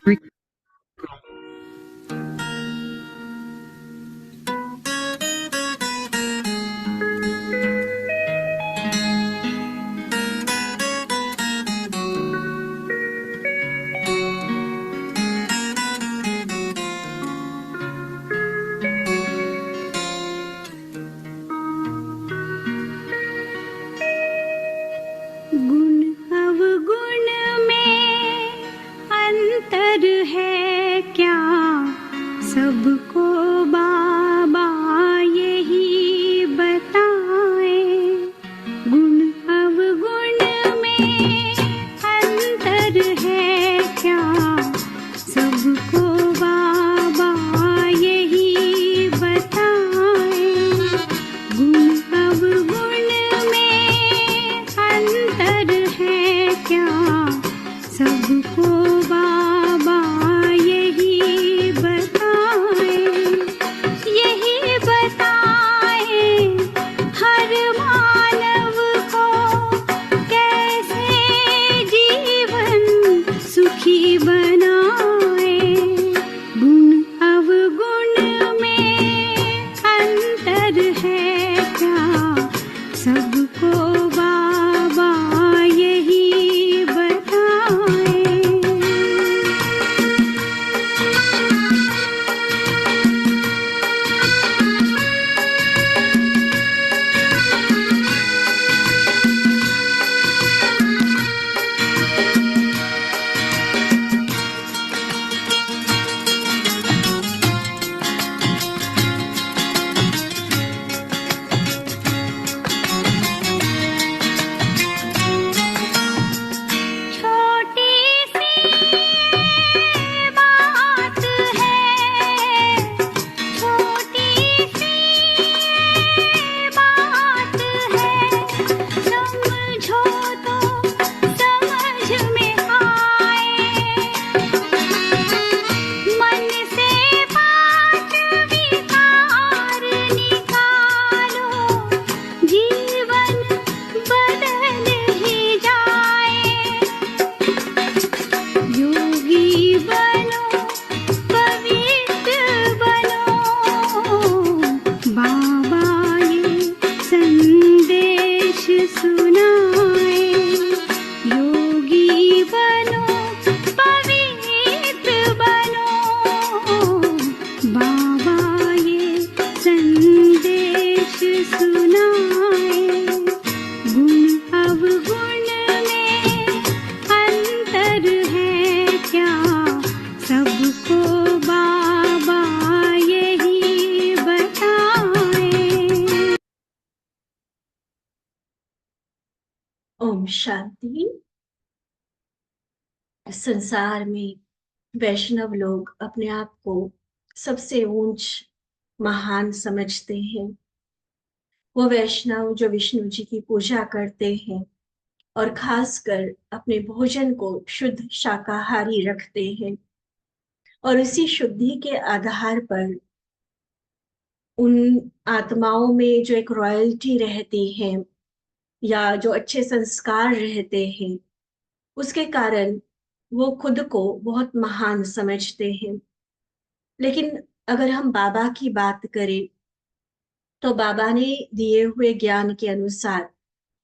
गुण अवगुण में अंतर है क्या, सबको बाबा यही बताए। गुण अवगुण में अंतर है क्या, सबको बाबा यही बताए। गुण अवगुण में अंतर है क्या, सबको बाबा यही बताए। यही बताए हर मानव को कैसे जीवन सुखी बनाए। गुण अवगुण में अंतर है क्या, सबको बाबा यही बताए। छोटी सी बात है, छोटी सी बात है, समझो तो समझ में आए। मन से पांच विकार निकालो, जीवन बदल ही जाए। योगी बनो, पवित्र बनो, बाबा ये संदेश सुनाए। योगी बनो, पवित्र बनो, बाबा ये संदेश सुनाए। गुण अवगुण में अंतर है क्या, सबको बाबा यही बताए। ओम शांति। संसार में वैष्णव लोग अपने आप को सबसे ऊंच महान समझते हैं। वो वैष्णव जो विष्णु जी की पूजा करते हैं और खासकर अपने भोजन को शुद्ध शाकाहारी रखते हैं, और उसी शुद्धि के आधार पर उन आत्माओं में जो एक रॉयल्टी रहती है या जो अच्छे संस्कार रहते हैं, उसके कारण वो खुद को बहुत महान समझते हैं। लेकिन अगर हम बाबा की बात करें तो बाबा ने दिए हुए ज्ञान के अनुसार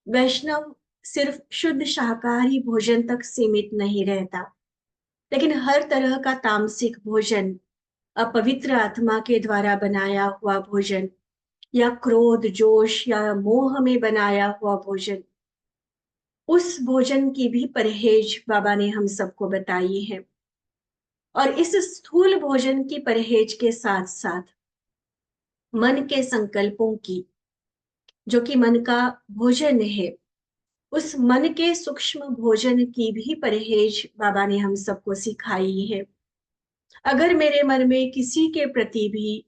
वैष्णव सिर्फ शुद्ध शाकाहारी भोजन तक सीमित नहीं रहता, लेकिन हर तरह का तामसिक भोजन, अपवित्र आत्मा के द्वारा बनाया हुआ भोजन या क्रोध जोश या मोह में बनाया हुआ भोजन, उस भोजन की भी परहेज बाबा ने हम सबको बताई है। और इस स्थूल भोजन की परहेज के साथ साथ मन के संकल्पों की, जो कि मन का भोजन है, उस मन के सूक्ष्म भोजन की भी परहेज बाबा ने हम सबको सिखाई है। अगर मेरे मन में किसी के प्रति भी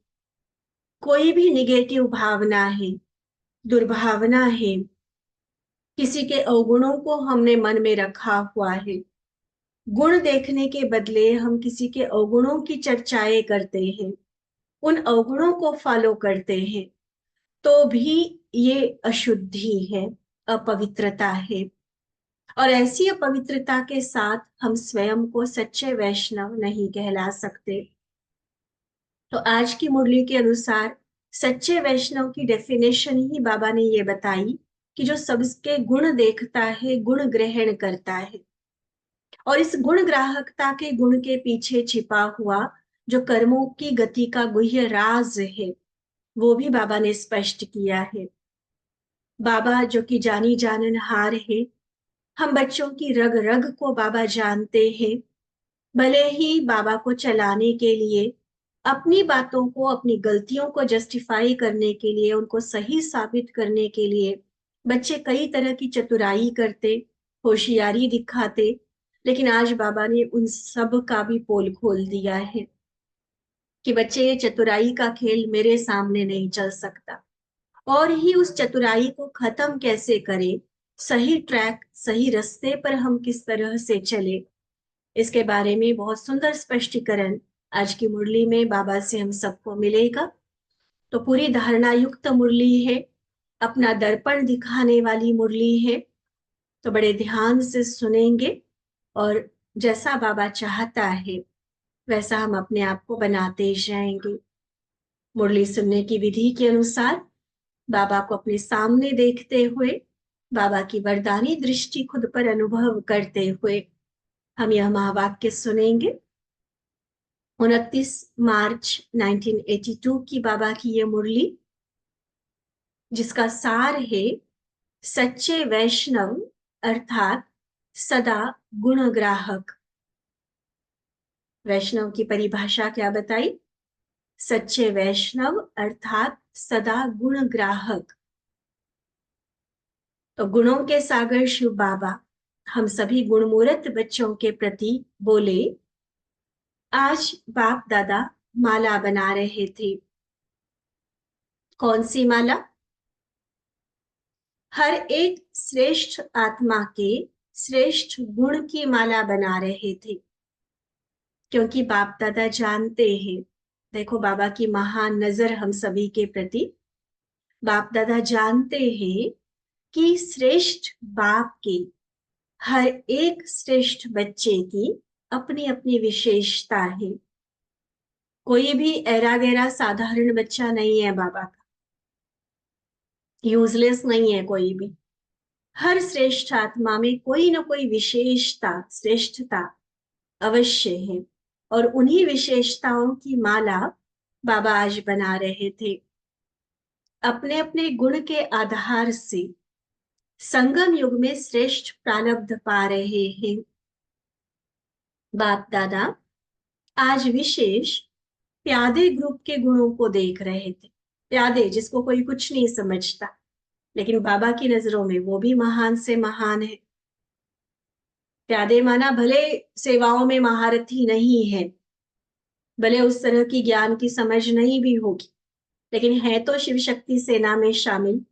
कोई भी निगेटिव भावना है, दुर्भावना है, किसी के अवगुणों को हमने मन में रखा हुआ है, गुण देखने के बदले हम किसी के अवगुणों की चर्चाएं करते हैं, उन अवगुणों को फॉलो करते हैं, तो भी ये अशुद्धि है, अपवित्रता है। और ऐसी अपवित्रता के साथ हम स्वयं को सच्चे वैष्णव नहीं कहला सकते। तो आज की मुरली के अनुसार सच्चे वैष्णव की डेफिनेशन ही बाबा ने ये बताई कि जो सबके गुण देखता है, गुण ग्रहण करता है, और इस गुण ग्राहकता के गुण के पीछे छिपा हुआ जो कर्मों की गति का गुह्य राज है, वो भी बाबा ने स्पष्ट किया है। बाबा जो कि जानी जाननहार है, हम बच्चों की रग रग को बाबा जानते हैं। भले ही बाबा को चलाने के लिए, अपनी बातों को, अपनी गलतियों को जस्टिफाई करने के लिए, उनको सही साबित करने के लिए बच्चे कई तरह की चतुराई करते, होशियारी दिखाते, लेकिन आज बाबा ने उन सब का भी पोल खोल दिया है कि बच्चे, ये चतुराई का खेल मेरे सामने नहीं चल सकता। और ही उस चतुराई को खत्म कैसे करें, सही ट्रैक, सही रास्ते पर हम किस तरह से चले, इसके बारे में बहुत सुंदर स्पष्टीकरण आज की मुरली में बाबा से हम सबको मिलेगा। तो पूरी धारणा युक्त मुरली है, अपना दर्पण दिखाने वाली मुरली है। तो बड़े ध्यान से सुनेंगे और जैसा बाबा चाहता है वैसा हम अपने आप को बनाते जाएंगे। मुरली सुनने की विधि के अनुसार बाबा को अपने सामने देखते हुए, बाबा की वरदानी दृष्टि खुद पर अनुभव करते हुए हम यह महावाक्य सुनेंगे। 29 मार्च 1982 की बाबा की यह मुरली, जिसका सार है सच्चे वैष्णव अर्थात सदा गुणग्राहक। वैष्णव की परिभाषा क्या बताई? सच्चे वैष्णव अर्थात सदा गुणग्राहक। तो गुणों के सागर शिव बाबा हम सभी गुणमूर्त बच्चों के प्रति बोले, आज बाप दादा माला बना रहे थे। कौन सी माला? हर एक श्रेष्ठ आत्मा के श्रेष्ठ गुण की माला बना रहे थे, क्योंकि बाप दादा जानते हैं, देखो बाबा की महान नजर हम सभी के प्रति, बाप दादा जानते हैं कि श्रेष्ठ बाप के हर एक श्रेष्ठ बच्चे की अपनी अपनी विशेषता है। कोई भी ऐरा गैरा साधारण बच्चा नहीं है बाबा का, यूजलेस नहीं है कोई भी। हर श्रेष्ठ आत्मा में कोई ना कोई विशेषता, श्रेष्ठता अवश्य है, और उन्हीं विशेषताओं की माला बाबा आज बना रहे थे। अपने अपने गुण के आधार से संगम युग में श्रेष्ठ प्रारब्ध पा रहे हैं। बाप दादा आज विशेष प्यादे ग्रुप के गुणों को देख रहे थे। प्यादे, जिसको कोई कुछ नहीं समझता, लेकिन बाबा की नजरों में वो भी महान से महान है। प्यादे माना भले सेवाओं में महारथी नहीं है, भले उस तरह की ज्ञान की समझ नहीं भी होगी, लेकिन है तो शिव शक्ति सेना में शामिल,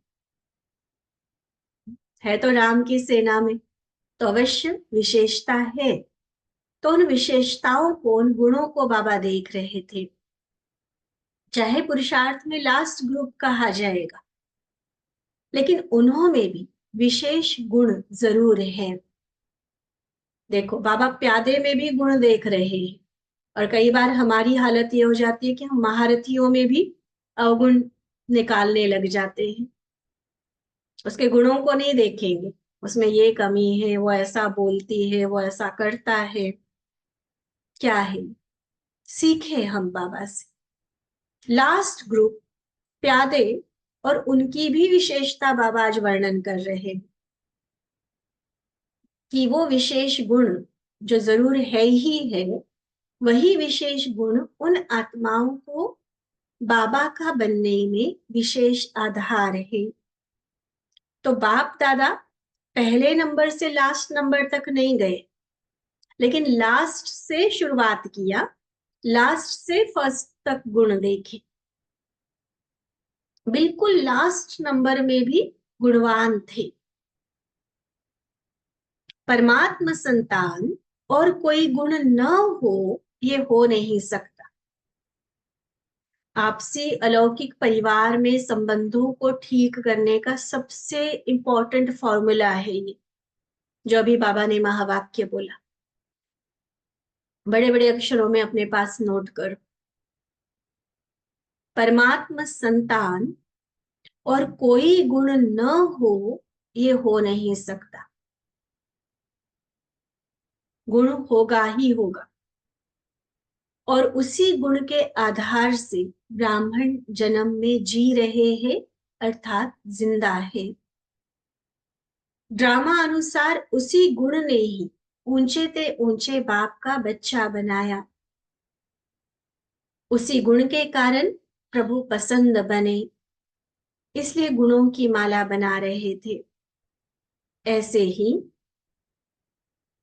है तो राम की सेना में, तो अवश्य विशेषता है। तो उन विशेषताओं को, उन गुणों को बाबा देख रहे थे। चाहे पुरुषार्थ में लास्ट ग्रुप कहा जाएगा, लेकिन उन्होंने भी विशेष गुण जरूर है। देखो बाबा प्यादे में भी गुण देख रहे हैं, और कई बार हमारी हालत ये हो जाती है कि हम महारथियों में भी अवगुण निकालने लग जाते हैं। उसके गुणों को नहीं देखेंगे, उसमें ये कमी है, वो ऐसा बोलती है, वो ऐसा करता है। क्या है? सीखे हम बाबा से। लास्ट ग्रुप प्यादे, और उनकी भी विशेषता बाबा आज वर्णन कर रहे हैं कि वो विशेष गुण जो जरूर है ही है, वही विशेष गुण उन आत्माओं को बाबा का बनने में विशेष आधार है। तो बाप दादा पहले नंबर से लास्ट नंबर तक नहीं गए, लेकिन लास्ट से शुरुआत किया, लास्ट से फर्स्ट तक गुण देखे। बिल्कुल लास्ट नंबर में भी गुणवान थे। परमात्मा संतान और कोई गुण न हो, ये हो नहीं सकता। आपसी अलौकिक परिवार में संबंधों को ठीक करने का सबसे इंपॉर्टेंट फॉर्मूला है ये। जो अभी बाबा ने महावाक्य बोला, बड़े बड़े अक्षरों में अपने पास नोट करो। परमात्मा संतान और कोई गुण न हो, ये हो नहीं सकता। गुण होगा ही होगा, और उसी गुण के आधार से ब्राह्मण जन्म में जी रहे हैं, अर्थात जिंदा है। ड्रामा अनुसार उसी गुण ने ही ऊंचे ते ऊंचे बाप का बच्चा बनाया। उसी गुण के कारण प्रभु पसंद बने, इसलिए गुणों की माला बना रहे थे।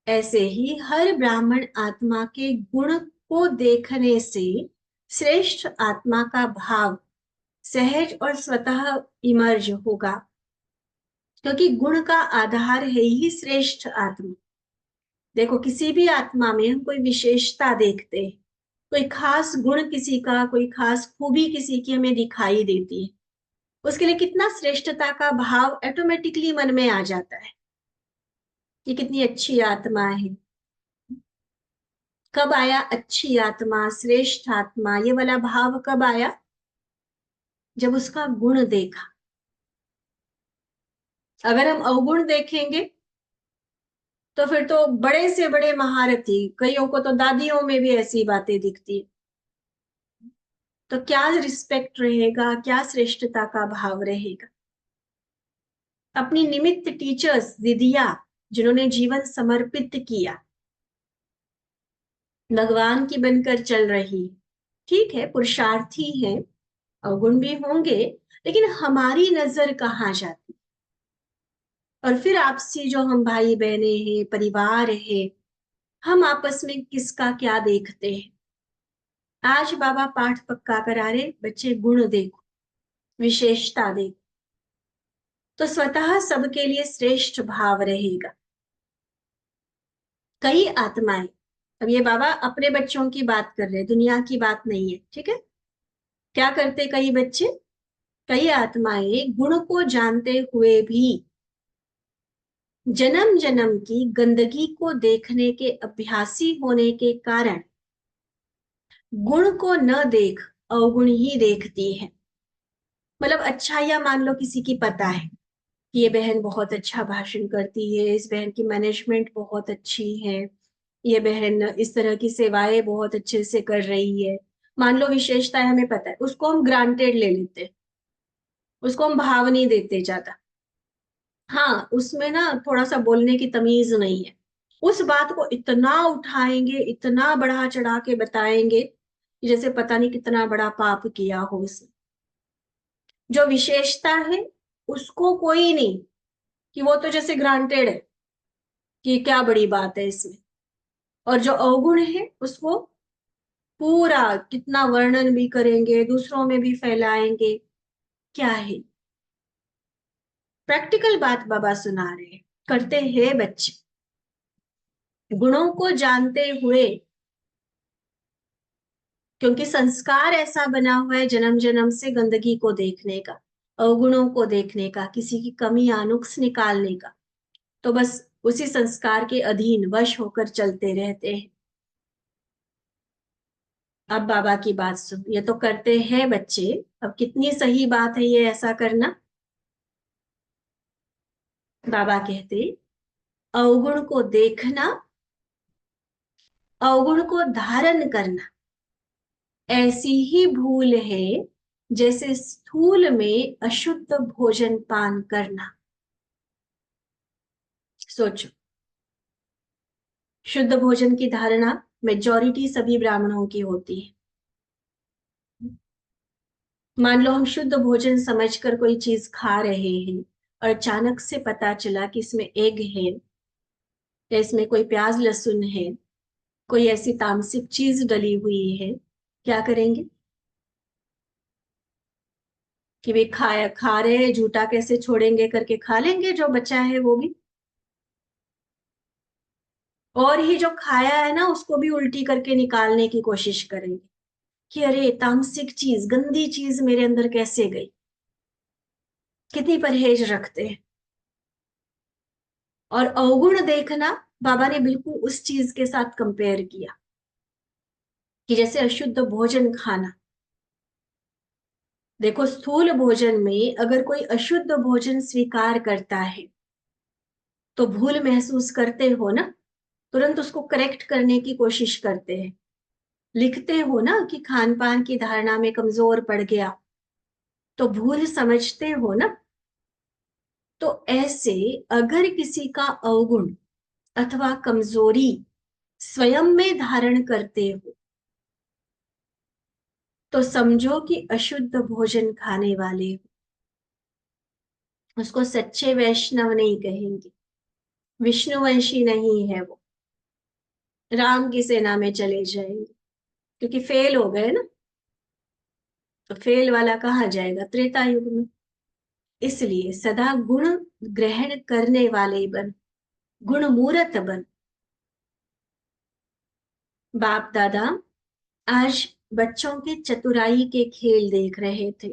ऐसे ही हर ब्राह्मण आत्मा के गुण को देखने से श्रेष्ठ आत्मा का भाव सहज और स्वतः इमर्ज होगा, क्योंकि गुण का आधार है ही श्रेष्ठ आत्मा। देखो, किसी भी आत्मा में हम कोई विशेषता देखते हैं, कोई खास गुण किसी का, कोई खास खूबी किसी की हमें दिखाई देती है, उसके लिए कितना श्रेष्ठता का भाव ऑटोमेटिकली मन में आ जाता है कि कितनी अच्छी आत्मा है। कब आया अच्छी आत्मा, श्रेष्ठ आत्मा, ये वाला भाव कब आया? जब उसका गुण देखा। अगर हम अवगुण देखेंगे तो फिर तो बड़े से बड़े महारथी, कईयों को तो दादियों में भी ऐसी बातें दिखती है, तो क्या रिस्पेक्ट रहेगा, क्या श्रेष्ठता का भाव रहेगा। अपनी निमित्त टीचर्स दीदिया, जिन्होंने जीवन समर्पित किया, भगवान की बनकर चल रही, ठीक है, पुरुषार्थी है, अवगुण भी होंगे, लेकिन हमारी नजर कहाँ जाती। और फिर आपसी जो हम भाई बहने हैं, परिवार है, हम आपस में किसका क्या देखते हैं। आज बाबा पाठ पक्का करा रहे, बच्चे गुण देखो, विशेषता देखो, तो स्वतः सबके लिए श्रेष्ठ भाव रहेगा। कई आत्माएं, अब ये बाबा अपने बच्चों की बात कर रहे हैं, दुनिया की बात नहीं है, ठीक है। क्या करते कई बच्चे, कई आत्माएं गुण को जानते हुए भी जन्म जन्म की गंदगी को देखने के अभ्यासी होने के कारण गुण को न देख अवगुण ही देखती है। मतलब अच्छाइयां मान लो किसी की पता है कि ये बहन बहुत अच्छा भाषण करती है, इस बहन की मैनेजमेंट बहुत अच्छी है, ये बहन इस तरह की सेवाएं बहुत अच्छे से कर रही है, मान लो विशेषता है, हमें पता है, उसको हम ग्रांटेड ले लेते हैं, उसको हम भाव नहीं देते ज्यादा। हाँ, उसमें ना थोड़ा सा बोलने की तमीज नहीं है, उस बात को इतना उठाएंगे, इतना बढ़ा चढ़ा के बताएंगे कि जैसे पता नहीं कितना बड़ा पाप किया हो उसने। जो विशेषता है उसको कोई नहीं, कि वो तो जैसे ग्रांटेड है कि क्या बड़ी बात है इसमें। और जो अवगुण है उसको पूरा कितना वर्णन भी करेंगे, दूसरों में भी फैलाएंगे। क्या है, प्रैक्टिकल बात बाबा सुना रहे हैं, करते हैं बच्चे गुणों को जानते हुए, क्योंकि संस्कार ऐसा बना हुआ है जन्म जन्म से गंदगी को देखने का, अवगुणों को देखने का, किसी की कमी या नुक्स निकालने का, तो बस उसी संस्कार के अधीन वश होकर चलते रहते हैं। अब बाबा की बात सुन, ये तो करते हैं बच्चे, अब कितनी सही बात है ये ऐसा करना। बाबा कहते, अवगुण को देखना, अवगुण को धारण करना ऐसी ही भूल है जैसे स्थूल में अशुद्ध भोजन पान करना। सोचो, शुद्ध भोजन की धारणा मेजॉरिटी सभी ब्राह्मणों की होती है। मान लो हम शुद्ध भोजन समझकर कोई चीज खा रहे हैं और अचानक से पता चला कि इसमें एग है, या इसमें कोई प्याज लहसुन है, कोई ऐसी तामसिक चीज डली हुई है, क्या करेंगे? कि वे खा रहे हैं, झूठा कैसे छोड़ेंगे करके खा लेंगे जो बचा है वो भी, और ही जो खाया है ना उसको भी उल्टी करके निकालने की कोशिश करेंगे कि अरे तामसिक चीज, गंदी चीज मेरे अंदर कैसे गई। कितनी परहेज रखते हैं। और अवगुण देखना बाबा ने बिल्कुल उस चीज के साथ कंपेयर किया कि जैसे अशुद्ध भोजन खाना। देखो, स्थूल भोजन में अगर कोई अशुद्ध भोजन स्वीकार करता है तो भूल महसूस करते हो ना, तुरंत उसको करेक्ट करने की कोशिश करते हैं। लिखते हो ना कि खान पान की धारणा में कमजोर पड़ गया, तो भूल समझते हो ना। तो ऐसे अगर किसी का अवगुण अथवा कमजोरी स्वयं में धारण करते हो तो समझो कि अशुद्ध भोजन खाने वाले हो। उसको सच्चे वैष्णव नहीं कहेंगे, विष्णुवंशी नहीं है वो, राम की सेना में चले जाएंगे, क्योंकि फेल हो गए ना। तो फेल वाला कहाँ जाएगा, त्रेता युग में। इसलिए सदा गुण ग्रहण करने वाले बन, गुण मूरत बन। बाप दादा आज बच्चों के चतुराई के खेल देख रहे थे।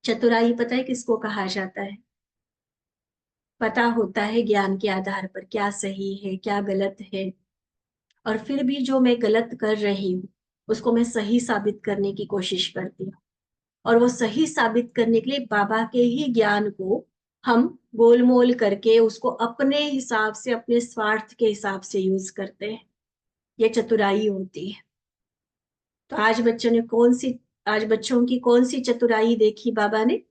चतुराई पता है किसको कहा जाता है? पता होता है ज्ञान के आधार पर क्या सही है क्या गलत है, और फिर भी जो मैं गलत कर रही हूँ उसको मैं सही साबित करने की कोशिश करती हूँ। और वो सही साबित करने के लिए बाबा के ही ज्ञान को हम गोलमोल करके उसको अपने हिसाब से, अपने स्वार्थ के हिसाब से यूज करते हैं। ये चतुराई होती है। तो आज बच्चों की कौन सी चतुराई देखी बाबा ने?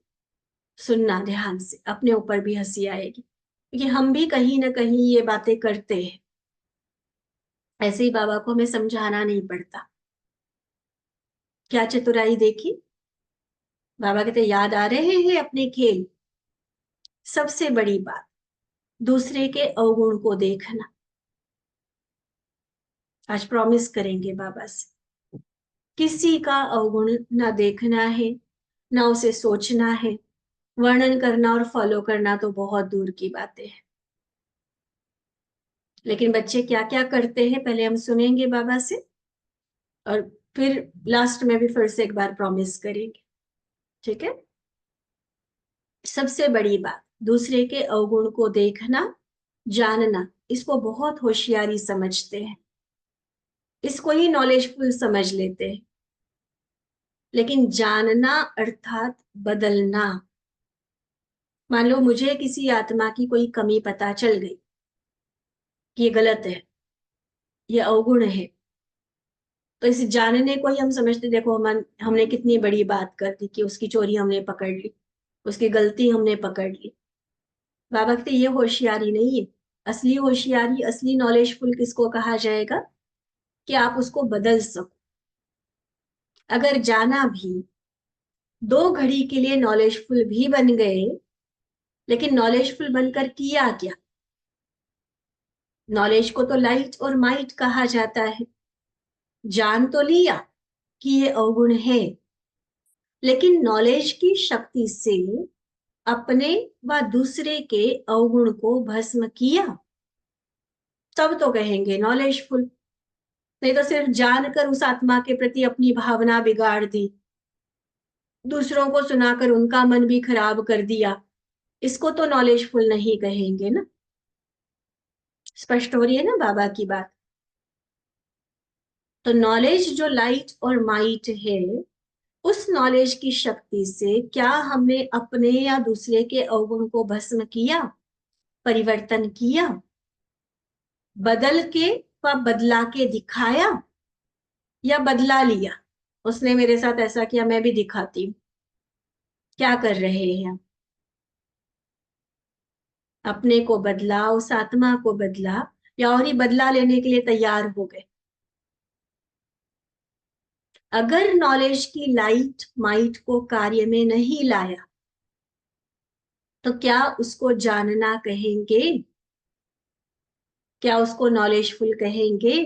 सुनना ध्यान से, अपने ऊपर भी हंसी आएगी, क्योंकि हम भी कहीं ना कहीं ये बातें करते हैं। ऐसे ही बाबा को हमें समझाना नहीं पड़ता। क्या चतुराई देखी? बाबा कहते याद आ रहे हैं अपने खेल? सबसे बड़ी बात, दूसरे के अवगुण को देखना। आज प्रॉमिस करेंगे बाबा से, किसी का अवगुण ना देखना है, ना उसे सोचना है। वर्णन करना और फॉलो करना तो बहुत दूर की बातें हैं। लेकिन बच्चे क्या क्या करते हैं पहले हम सुनेंगे बाबा से, और फिर लास्ट में भी फिर से एक बार प्रॉमिस करेंगे। ठीक है? सबसे बड़ी बात, दूसरे के अवगुण को देखना, जानना, इसको बहुत होशियारी समझते हैं, इसको ही नॉलेजफुल समझ लेते हैं। लेकिन जानना अर्थात बदलना। मान लो मुझे किसी आत्मा की कोई कमी पता चल गई कि ये गलत है, ये अवगुण है, तो इस जानने को ही हम समझते, देखो हमने कितनी बड़ी बात कर दी कि उसकी चोरी हमने पकड़ ली, उसकी गलती हमने पकड़ ली। बाबा कहते ये होशियारी नहीं है। असली होशियारी, असली नॉलेजफुल किसको कहा जाएगा? कि आप उसको बदल सको। अगर जाना भी, 2 घड़ी के लिए नॉलेजफुल भी बन गए, लेकिन नॉलेजफुल बनकर किया क्या? नॉलेज को तो लाइट और माइट कहा जाता है। जान तो लिया कि ये अवगुण है, लेकिन नॉलेज की शक्ति से अपने व दूसरे के अवगुण को भस्म किया, तब तो कहेंगे नॉलेजफुल। नहीं तो सिर्फ जानकर उस आत्मा के प्रति अपनी भावना बिगाड़ दी, दूसरों को सुनाकर उनका मन भी खराब कर दिया, इसको तो नॉलेजफुल नहीं कहेंगे ना। स्पष्ट हो रही है ना बाबा की बात? तो नॉलेज जो लाइट और माइट है, उस नॉलेज की शक्ति से क्या हमने अपने या दूसरे के अवगुण को भस्म किया, परिवर्तन किया, बदल के व बदला के दिखाया, या बदला लिया, उसने मेरे साथ ऐसा किया मैं भी दिखाती हूँ? क्या कर रहे हैं? अपने को बदला, उस आत्मा को बदला, या और ही बदला लेने के लिए तैयार हो गए? अगर नॉलेज की लाइट माइट को कार्य में नहीं लाया तो क्या उसको जानना कहेंगे? क्या उसको नॉलेजफुल कहेंगे?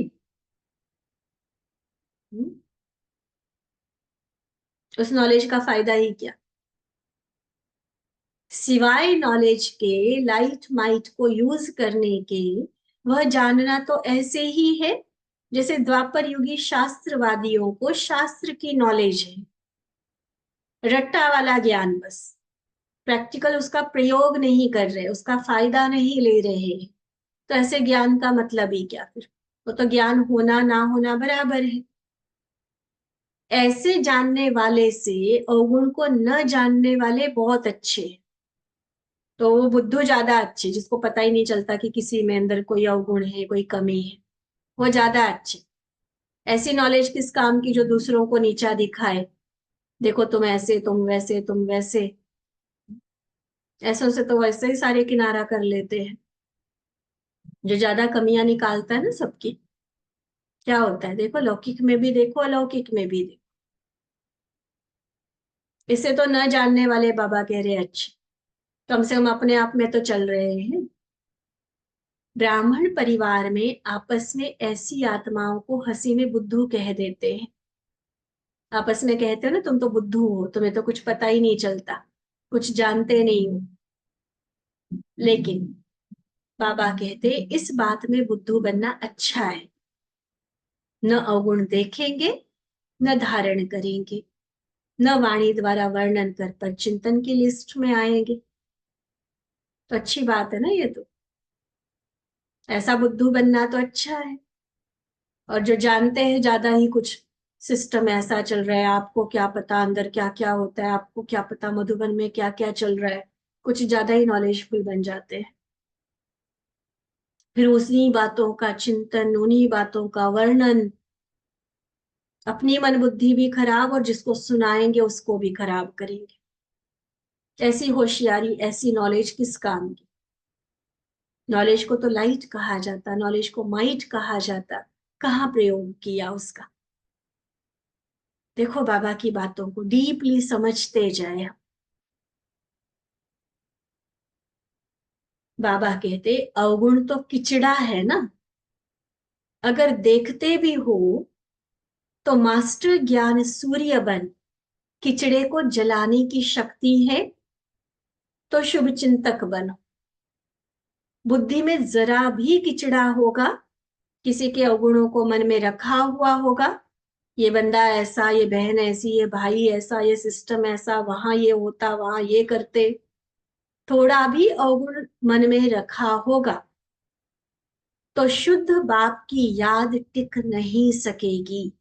उस नॉलेज का फायदा ही क्या? सिवाय नॉलेज के, लाइट माइट को यूज करने के, वह जानना तो ऐसे ही है जैसे द्वापर युगी शास्त्रवादियों को शास्त्र की नॉलेज है, रट्टा वाला ज्ञान बस। प्रैक्टिकल उसका प्रयोग नहीं कर रहे, उसका फायदा नहीं ले रहे, तो ऐसे ज्ञान का मतलब ही क्या फिर? वो तो ज्ञान होना ना होना बराबर है। ऐसे जानने वाले से अवगुण को न जानने वाले बहुत अच्छे हैं। तो वो बुद्धू ज्यादा अच्छे, जिसको पता ही नहीं चलता कि किसी में अंदर कोई अवगुण है, कोई कमी है, वो ज्यादा अच्छे। ऐसी नॉलेज किस काम की जो दूसरों को नीचा दिखाए, देखो तुम ऐसे, तुम वैसे, तुम वैसे। ऐसों से तो वैसे ही सारे किनारा कर लेते हैं। जो ज्यादा कमियां निकालता है ना सबकी, क्या होता है देखो, लौकिक में भी देखो, अलौकिक में भी देखो। इसे तो न जानने वाले बाबा कह रहे हैं अच्छे, कम से कम अपने आप में तो चल रहे हैं। ब्राह्मण परिवार में आपस में ऐसी आत्माओं को हंसी में बुद्धू कह देते हैं। आपस में कहते हो ना, तुम तो बुद्धू हो, तुम्हें तो कुछ पता ही नहीं चलता, कुछ जानते नहीं हो। लेकिन बाबा कहते इस बात में बुद्धू बनना अच्छा है। न अवगुण देखेंगे, न धारण करेंगे, न वाणी द्वारा वर्णन कर पर चिंतन की लिस्ट में आएंगे। तो अच्छी बात है ना ये तो। ऐसा बुद्धू बनना तो अच्छा है। और जो जानते हैं ज्यादा ही, कुछ सिस्टम ऐसा चल रहा है, आपको क्या पता अंदर क्या क्या होता है, आपको क्या पता मधुबन में क्या क्या चल रहा है, कुछ ज्यादा ही नॉलेजफुल बन जाते हैं। फिर उन्हीं बातों का चिंतन, उन्हीं बातों का वर्णन, अपनी मन बुद्धि भी खराब और जिसको सुनाएंगे उसको भी खराब करेंगे। ऐसी होशियारी, ऐसी नॉलेज किस काम की? नॉलेज को तो लाइट कहा जाता, नॉलेज को माइट कहा जाता, कहाँ प्रयोग किया उसका? देखो बाबा की बातों को डीपली समझते जाए। बाबा कहते अवगुण तो किचड़ा है ना, अगर देखते भी हो तो मास्टर ज्ञान सूर्य बन किचड़े को जलाने की शक्ति है, तो शुभ चिंतक बनो। बुद्धि में जरा भी किचड़ा होगा, किसी के अवगुणों को मन में रखा हुआ होगा, ये बंदा ऐसा, ये बहन ऐसी, ये भाई ऐसा, ये सिस्टम ऐसा, वहां ये होता, वहां ये करते, थोड़ा भी अवगुण मन में रखा होगा तो शुद्ध बाप की याद टिक नहीं सकेगी।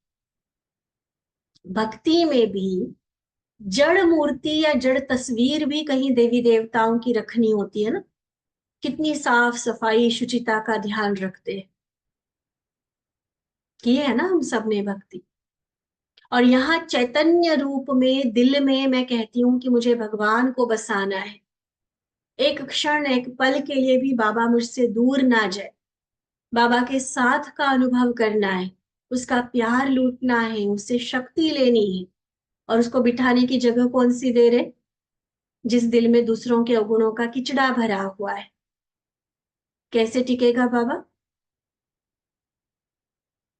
भक्ति में भी जड़ मूर्ति या जड़ तस्वीर भी कहीं देवी देवताओं की रखनी होती है ना, कितनी साफ सफाई शुचिता का ध्यान रखते हैं। की है ना हम सब ने भक्ति। और यहाँ चैतन्य रूप में दिल में मैं कहती हूँ कि मुझे भगवान को बसाना है। एक क्षण, एक पल के लिए भी बाबा मुझसे दूर ना जाए, बाबा के साथ का अनुभव करना है, उसका प्यार लूटना है, उससे शक्ति लेनी है। और उसको बिठाने की जगह कौन सी दे रहे? जिस दिल में दूसरों के अवगुणों का किचड़ा भरा हुआ है। कैसे टिकेगा बाबा?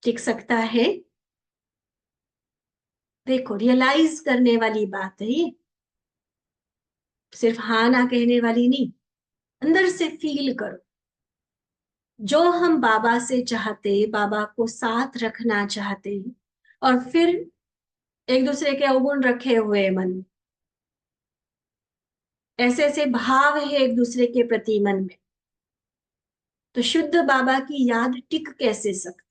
टिक सकता है? देखो, रियलाइज करने वाली बात है ये, सिर्फ हाँ ना कहने वाली नहीं। अंदर से फील करो, जो हम बाबा से चाहते, बाबा को साथ रखना चाहते हैं, और फिर एक दूसरे के अवगुण रखे हुए मन में, ऐसे ऐसे भाव है एक दूसरे के प्रति मन में, तो शुद्ध बाबा की याद टिक कैसे सकती?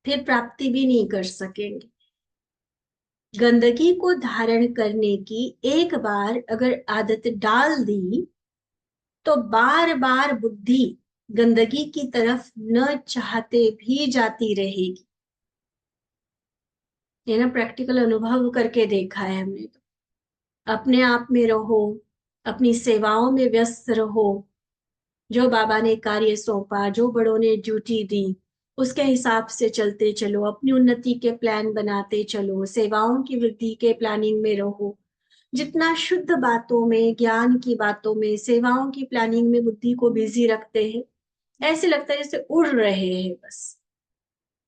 फिर प्राप्ति भी नहीं कर सकेंगे। गंदगी को धारण करने की एक बार अगर आदत डाल दी तो बार बार बुद्धि गंदगी की तरफ न चाहते भी जाती रहेगी। ये ना प्रैक्टिकल अनुभव करके देखा है हमने तो। अपने आप में रहो, अपनी सेवाओं में व्यस्त रहो, जो बाबा ने कार्य सौंपा, जो बड़ों ने ड्यूटी दी, उसके हिसाब से चलते चलो, अपनी उन्नति के प्लान बनाते चलो, सेवाओं की वृद्धि के प्लानिंग में रहो। जितना शुद्ध बातों में, ज्ञान की बातों में, सेवाओं की प्लानिंग में बुद्धि को बिजी रखते हैं, ऐसे लगता है जैसे उड़ रहे हैं बस।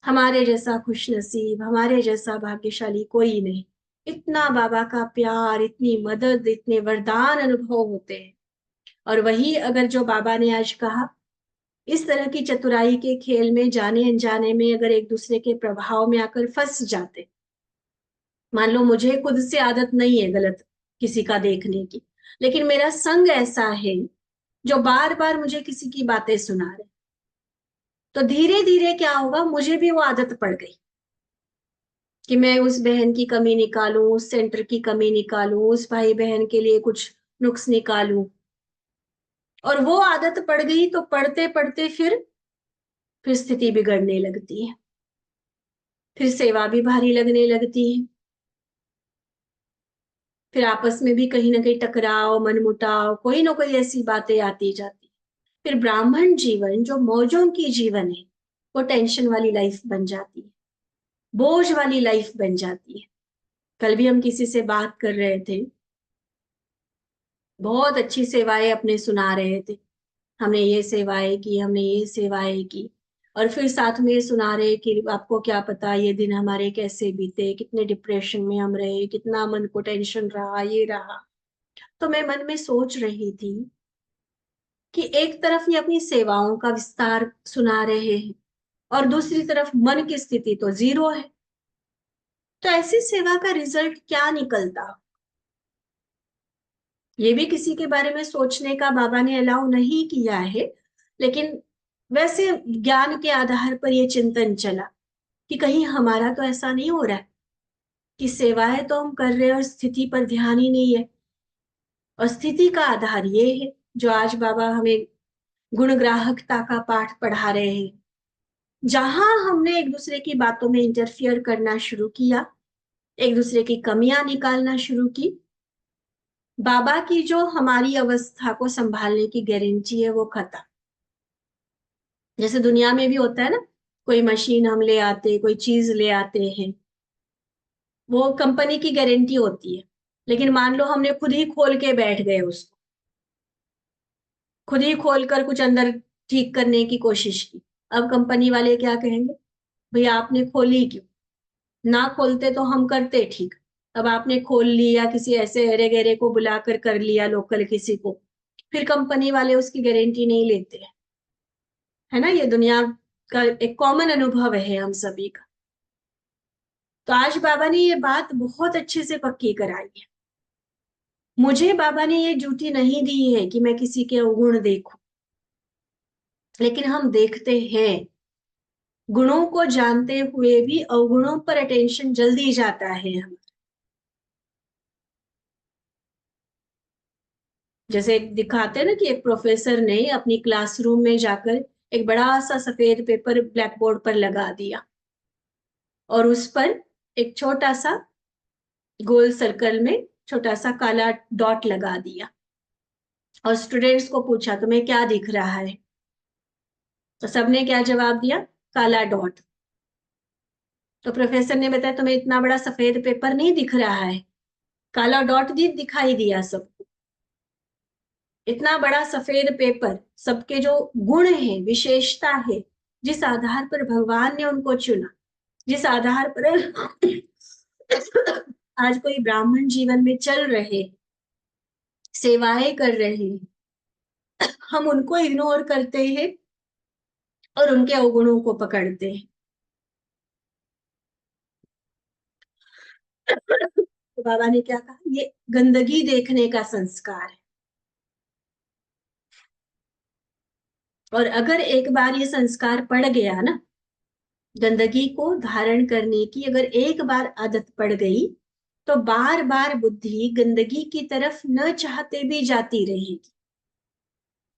हमारे जैसा खुश नसीब, हमारे जैसा भाग्यशाली कोई नहीं। इतना बाबा का प्यार, इतनी मदद, इतने वरदान अनुभव होते हैं। और वही अगर जो बाबा ने आज कहा, इस तरह की चतुराई के खेल में जाने अनजाने में अगर एक दूसरे के प्रभाव में आकर फंस जाते, मान लो मुझे खुद से आदत नहीं है गलत किसी का देखने की, लेकिन मेरा संग ऐसा है जो बार बार मुझे किसी की बातें सुना रहे, तो धीरे धीरे क्या होगा, मुझे भी वो आदत पड़ गई कि मैं उस बहन की कमी निकालूं, उस सेंटर की कमी निकालूं, उस भाई बहन के लिए कुछ नुक्स निकालूं। और वो आदत पड़ गई तो पढ़ते पढ़ते फिर स्थिति बिगड़ने लगती है, फिर सेवा भी भारी लगने लगती है, फिर आपस में भी कहीं ना कहीं टकराव, मनमुटाव, कोई ना कोई ऐसी बातें आती जाती। फिर ब्राह्मण जीवन जो मौजों की जीवन है, वो टेंशन वाली लाइफ बन जाती है, बोझ वाली लाइफ बन जाती है। कल भी हम किसी से बात कर रहे थे, बहुत अच्छी सेवाएं अपने सुना रहे थे, हमने ये सेवाएं की, हमने ये सेवाएं की, और फिर साथ में सुना रहे कि आपको क्या पता ये दिन हमारे कैसे बीते, कितने डिप्रेशन में हम रहे, कितना मन को टेंशन रहा, ये रहा। तो मैं मन में सोच रही थी कि एक तरफ ये अपनी सेवाओं का विस्तार सुना रहे हैं और दूसरी तरफ मन की स्थिति तो जीरो है। तो ऐसी सेवा का रिजल्ट क्या निकलता, ये भी किसी के बारे में सोचने का बाबा ने अलाउ नहीं किया है, लेकिन वैसे ज्ञान के आधार पर यह चिंतन चला कि कहीं हमारा तो ऐसा नहीं हो रहा है कि सेवाएं तो हम कर रहे हैं और स्थिति पर ध्यान ही नहीं है। और स्थिति का आधार ये है जो आज बाबा हमें गुणग्राहकता का पाठ पढ़ा रहे हैं, जहां हमने एक दूसरे की बातों में इंटरफियर करना शुरू किया, एक दूसरे की कमियां निकालना शुरू की, बाबा की जो हमारी अवस्था को संभालने की गारंटी है वो खत्म। जैसे दुनिया में भी होता है ना, कोई मशीन हम ले आते, कोई चीज ले आते हैं, वो कंपनी की गारंटी होती है, लेकिन मान लो हमने खुद ही खोल के बैठ गए उसको, खुद ही खोल कर कुछ अंदर ठीक करने की कोशिश की। अब कंपनी वाले क्या कहेंगे, भैया आपने खोली क्यों, ना खोलते तो हम करते ठीक, अब आपने खोल लिया, किसी ऐसे अरे गहरे को बुलाकर कर लिया, लोकल किसी को, फिर कंपनी वाले उसकी गारंटी नहीं लेते। है ना, ये दुनिया का एक कॉमन अनुभव है हम सभी का। तो आज बाबा ने ये बात बहुत अच्छे से पक्की कराई है। मुझे बाबा ने ये ड्यूटी नहीं दी है कि मैं किसी के अवगुण देखूं, लेकिन हम देखते हैं, गुणों को जानते हुए भी अवगुणों पर अटेंशन जल्दी जाता है हम। जैसे दिखाते हैं ना कि एक प्रोफेसर ने अपनी क्लासरूम में जाकर एक बड़ा सा सफेद पेपर ब्लैक बोर्ड पर लगा दिया और उस पर एक छोटा सा गोल सर्कल में छोटा सा काला डॉट लगा दिया और स्टूडेंट्स को पूछा तुम्हें क्या दिख रहा है, तो सबने क्या जवाब दिया, काला डॉट। तो प्रोफेसर ने बताया तुम्हें इतना बड़ा सफेद पेपर नहीं दिख रहा है, काला डॉट भी दिखाई दिया सबको। इतना बड़ा सफेद पेपर, सबके जो गुण है, विशेषता है, जिस आधार पर भगवान ने उनको चुना, जिस आधार पर आज कोई ब्राह्मण जीवन में चल रहे, सेवाएं कर रहे हैं, हम उनको इग्नोर करते हैं और उनके अवगुणों को पकड़ते हैं। तो बाबा ने क्या कहा, ये गंदगी देखने का संस्कार है, और अगर एक बार ये संस्कार पड़ गया ना, गंदगी को धारण करने की अगर एक बार आदत पड़ गई, तो बार बार बुद्धि गंदगी की तरफ न चाहते भी जाती रहेगी,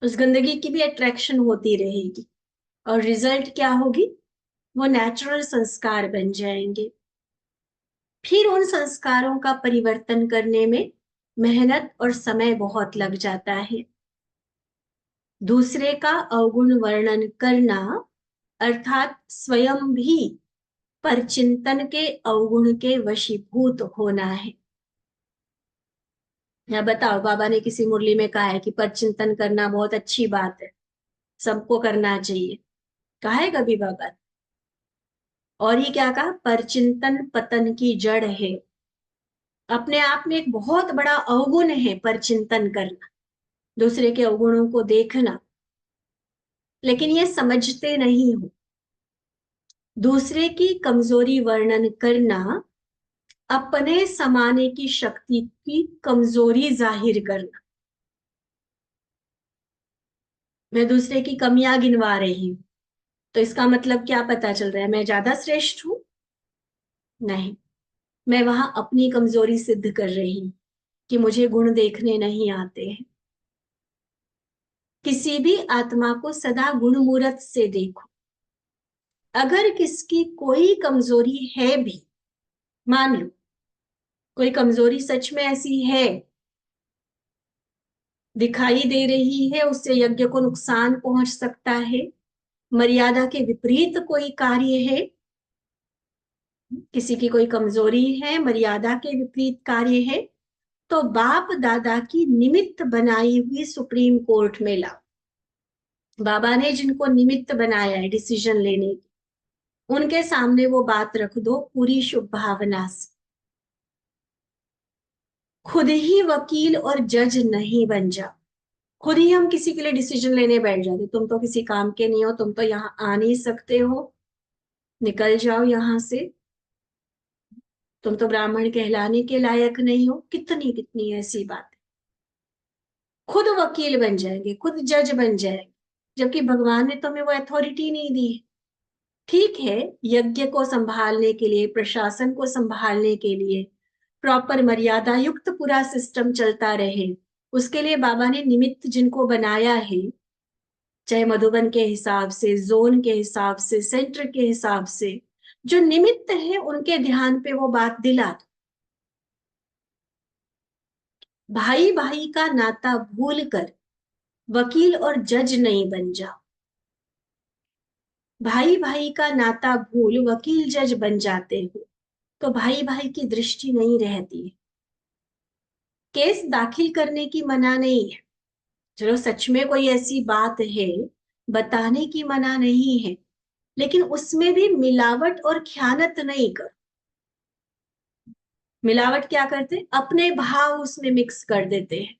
उस गंदगी की भी अट्रैक्शन होती रहेगी, और रिजल्ट क्या होगी, वो नेचुरल संस्कार बन जाएंगे। फिर उन संस्कारों का परिवर्तन करने में मेहनत और समय बहुत लग जाता है। दूसरे का अवगुण वर्णन करना अर्थात स्वयं भी परचिंतन के अवगुण के वशीभूत होना है। या बताओ, बाबा ने किसी मुरली में कहा है कि परचिंतन करना बहुत अच्छी बात है, सबको करना चाहिए, कहा है कभी बाबा ने? और ये क्या कहा, परचिंतन पतन की जड़ है। अपने आप में एक बहुत बड़ा अवगुण है परचिंतन करना, दूसरे के अवगुणों को देखना, लेकिन ये समझते नहीं हो। दूसरे की कमजोरी वर्णन करना अपने समाने की शक्ति की कमजोरी जाहिर करना। मैं दूसरे की कमियां गिनवा रही हूं, तो इसका मतलब क्या पता चल रहा है? मैं ज्यादा श्रेष्ठ हूं? नहीं, मैं वहां अपनी कमजोरी सिद्ध कर रही हूं कि मुझे गुण देखने नहीं आते हैं। किसी भी आत्मा को सदा गुण मूरत से देखो। अगर किसकी कोई कमजोरी है भी, मान लो कोई कमजोरी सच में ऐसी है, दिखाई दे रही है, उससे यज्ञ को नुकसान पहुंच सकता है, मर्यादा के विपरीत कोई कार्य है, किसी की कोई कमजोरी है, मर्यादा के विपरीत कार्य है, तो बाप दादा की निमित्त बनाई हुई सुप्रीम कोर्ट में लाओ। बाबा ने जिनको निमित्त बनाया है डिसीजन लेने की, उनके सामने वो बात रख दो पूरी शुभ भावना से। खुद ही वकील और जज नहीं बन जाओ। खुद ही हम किसी के लिए डिसीजन लेने बैठ जाते, तुम तो किसी काम के नहीं हो, तुम तो यहाँ आ नहीं सकते हो, निकल जाओ यहां से, तुम तो ब्राह्मण कहलाने के लायक नहीं हो। कितनी कितनी ऐसी बात। खुद वकील बन जाएंगे, खुद जज बन जाएंगे, जबकि भगवान ने तुम्हें वो अथॉरिटी नहीं दी। ठीक है, यज्ञ को संभालने के लिए, प्रशासन को संभालने के लिए, प्रॉपर मर्यादा युक्त पूरा सिस्टम चलता रहे, उसके लिए बाबा ने निमित्त जिनको बनाया है, चाहे मधुबन के हिसाब से, जोन के हिसाब से, सेंटर के हिसाब से, जो निमित्त है उनके ध्यान पे वो बात दिला दो। भाई भाई का नाता भूल कर वकील और जज नहीं बन जाओ। भाई भाई का नाता भूल वकील जज बन जाते हो तो भाई भाई की दृष्टि नहीं रहती है। केस दाखिल करने की मना नहीं है, चलो सच में कोई ऐसी बात है बताने की मना नहीं है, लेकिन उसमें भी मिलावट और ख्यानत नहीं कर। मिलावट क्या करते? अपने भाव उसमें मिक्स कर देते हैं।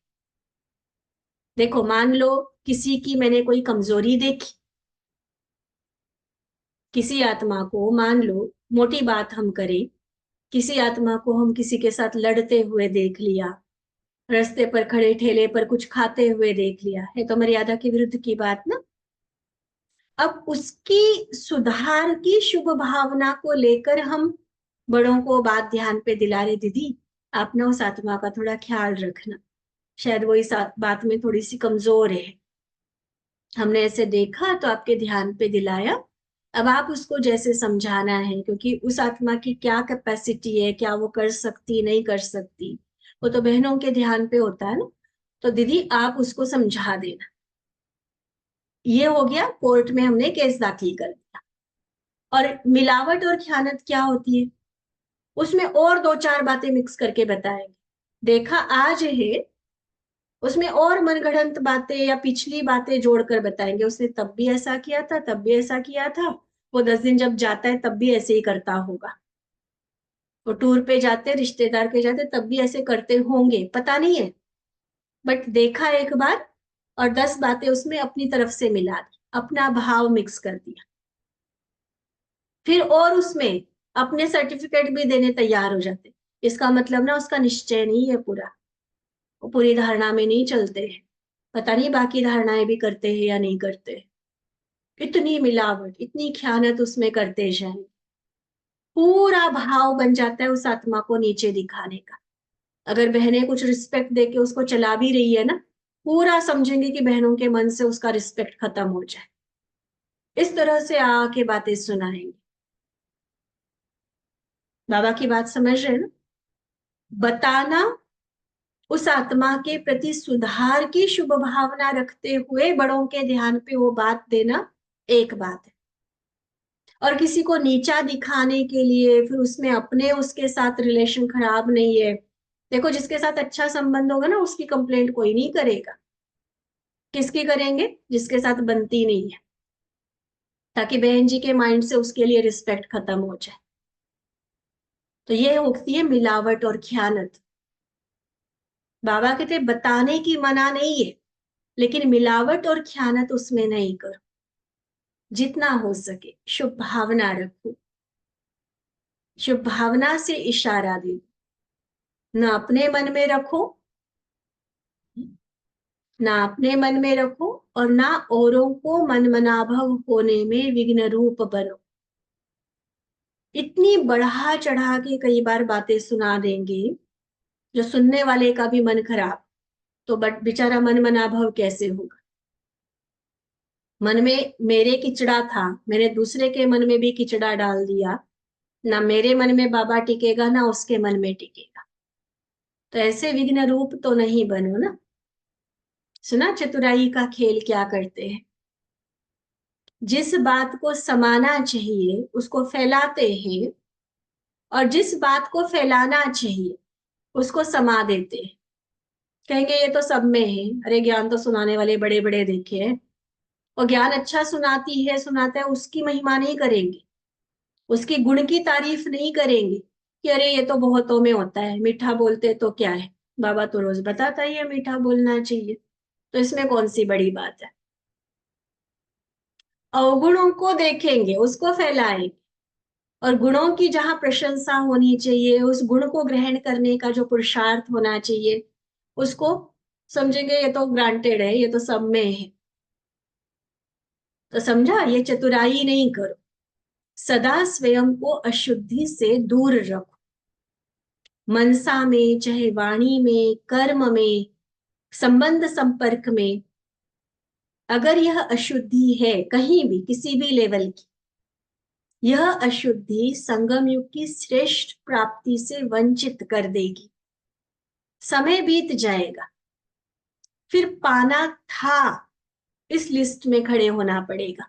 देखो, मान लो किसी की मैंने कोई कमजोरी देखी, किसी आत्मा को, मान लो मोटी बात हम करें, किसी आत्मा को हम किसी के साथ लड़ते हुए देख लिया, रास्ते पर खड़े ठेले पर कुछ खाते हुए देख लिया, है तो मर्यादा के विरुद्ध की बात ना। अब उसकी सुधार की शुभ भावना को लेकर हम बड़ों को बात ध्यान पे दिला रहे, दीदी आप ना उस आत्मा का थोड़ा ख्याल रखना, शायद वो इस बात में थोड़ी सी कमजोर है, हमने ऐसे देखा तो आपके ध्यान पे दिलाया। अब आप उसको जैसे समझाना है, क्योंकि उस आत्मा की क्या कैपेसिटी है, क्या वो कर सकती नहीं कर सकती, वो तो बहनों के ध्यान पे होता है ना। तो दीदी आप उसको समझा देना। ये हो गया, कोर्ट में हमने केस दाखिल कर दिया। और मिलावट और खयानत क्या होती है, उसमें और दो चार बातें मिक्स करके बताएंगे। देखा आज है, उसमें और मनगढ़ंत बातें या पिछली बातें जोड़कर बताएंगे, उसने तब भी ऐसा किया था, तब भी ऐसा किया था, वो 10 दिन जब जाता है तब भी ऐसे ही करता होगा, वो टूर पे जाते, रिश्तेदार के जाते, तब भी ऐसे करते होंगे, पता नहीं है, बट देखा एक बार और 10 बातें उसमें अपनी तरफ से मिला दी, अपना भाव मिक्स कर दिया, फिर और उसमें अपने सर्टिफिकेट भी देने तैयार हो जाते। इसका मतलब ना उसका निश्चय नहीं है पूरा, वो पूरी धारणा में नहीं चलते हैं, पता नहीं बाकी धारणाएं भी करते हैं या नहीं करते। इतनी मिलावट, इतनी ख्यानत उसमें करते जाए, पूरा भाव बन जाता है उस आत्मा को नीचे दिखाने का। अगर बहनें कुछ रिस्पेक्ट देके उसको चला भी रही है ना, पूरा समझेंगे कि बहनों के मन से उसका रिस्पेक्ट खत्म हो जाए, इस तरह से आके बातें सुनाएंगे। बाबा की बात समझ रहे हैं ना? बताना, उस आत्मा के प्रति सुधार की शुभ भावना रखते हुए बड़ों के ध्यान पे वो बात देना एक बात है, और किसी को नीचा दिखाने के लिए फिर उसमें अपने उसके साथ रिलेशन खराब नहीं है। देखो, जिसके साथ अच्छा संबंध होगा ना उसकी कंप्लेंट कोई नहीं करेगा, किसकी करेंगे? जिसके साथ बनती नहीं है, ताकि बहन जी के माइंड से उसके लिए रिस्पेक्ट खत्म हो जाए। तो ये होती है मिलावट और खयानत। बाबा कहते बताने की मना नहीं है, लेकिन मिलावट और खयानत उसमें नहीं करो, जितना हो सके शुभ भावना रखो, शुभ भावना से इशारा दे दो। ना अपने मन में रखो, ना अपने मन में रखो और ना औरों को मनमनाभव होने में विघ्न रूप बनो। इतनी बढ़ा चढ़ा के कई बार बातें सुना देंगे जो सुनने वाले का भी मन खराब, तो बट बेचारा मनमनाभव कैसे होगा। मन में मेरे किचड़ा था, मैंने दूसरे के मन में भी किचड़ा डाल दिया, ना मेरे मन में बाबा टिकेगा ना उसके मन में टिकेगा। तो ऐसे विघ्न रूप तो नहीं बनो ना। सुना चतुराई का खेल क्या करते हैं? जिस बात को समाना चाहिए उसको फैलाते हैं, और जिस बात को फैलाना चाहिए उसको समा देते हैं। कहेंगे ये तो सब में है, अरे ज्ञान तो सुनाने वाले बड़े बड़े देखे हैं। और ज्ञान अच्छा सुनाती है सुनाता है उसकी महिमा नहीं करेंगे, उसके गुण की तारीफ नहीं करेंगे कि अरे ये तो बहुतों में होता है, मीठा बोलते तो क्या है, बाबा तो रोज बताता ही है मीठा बोलना चाहिए, तो इसमें कौन सी बड़ी बात है। अवगुणों को देखेंगे उसको फैलाएंगे, और गुणों की जहां प्रशंसा होनी चाहिए, उस गुण को ग्रहण करने का जो पुरुषार्थ होना चाहिए उसको समझेंगे ये तो ग्रांटेड है, ये तो सब में है। तो समझा, ये चतुराई नहीं करो। सदा स्वयं को अशुद्धि से दूर रखो। मनसा में, चाहे वाणी में, कर्म में, संबंध संपर्क में, अगर यह अशुद्धि है कहीं भी किसी भी लेवल की, यह अशुद्धि संगम युग की श्रेष्ठ प्राप्ति से वंचित कर देगी। समय बीत जाएगा, फिर पाना था इस लिस्ट में खड़े होना पड़ेगा।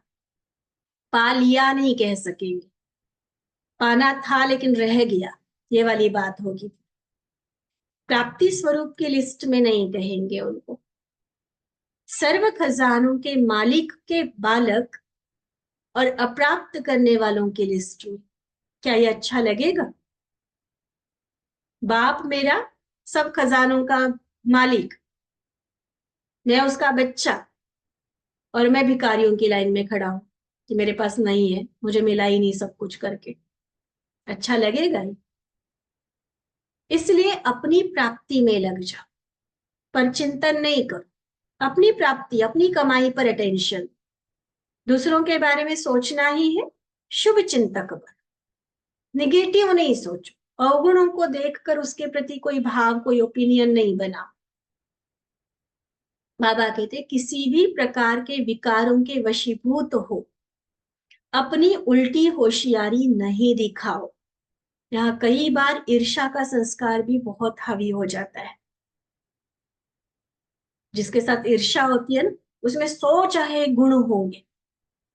पा लिया नहीं कह सकेंगे, पाना था लेकिन रह गया, ये वाली बात होगी। प्राप्ति स्वरूप की लिस्ट में नहीं कहेंगे उनको। सर्व खजानों के मालिक के बालक और अप्राप्त करने वालों की लिस्ट में, क्या ये अच्छा लगेगा? बाप मेरा सब खजानों का मालिक, मैं उसका बच्चा, और मैं भिखारियों की लाइन में खड़ा हूं कि मेरे पास नहीं है, मुझे मिला ही नहीं सब कुछ करके, अच्छा लगेगा ही? इसलिए अपनी प्राप्ति में लग जाओ, पर चिंतन नहीं करो। अपनी प्राप्ति, अपनी कमाई पर अटेंशन, दूसरों के बारे में सोचना ही है। शुभ चिंतक बनो, निगेटिव नहीं सोचो। अवगुणों को देखकर उसके प्रति कोई भाव, कोई ओपिनियन नहीं बना। बाबा कहते किसी भी प्रकार के विकारों के वशीभूत हो, अपनी उल्टी होशियारी नहीं दिखाओ। यहाँ कई बार ईर्ष्या का संस्कार भी बहुत हावी हो जाता है। जिसके साथ ईर्ष्या होती है ना, उसमें 100 चाहे गुण होंगे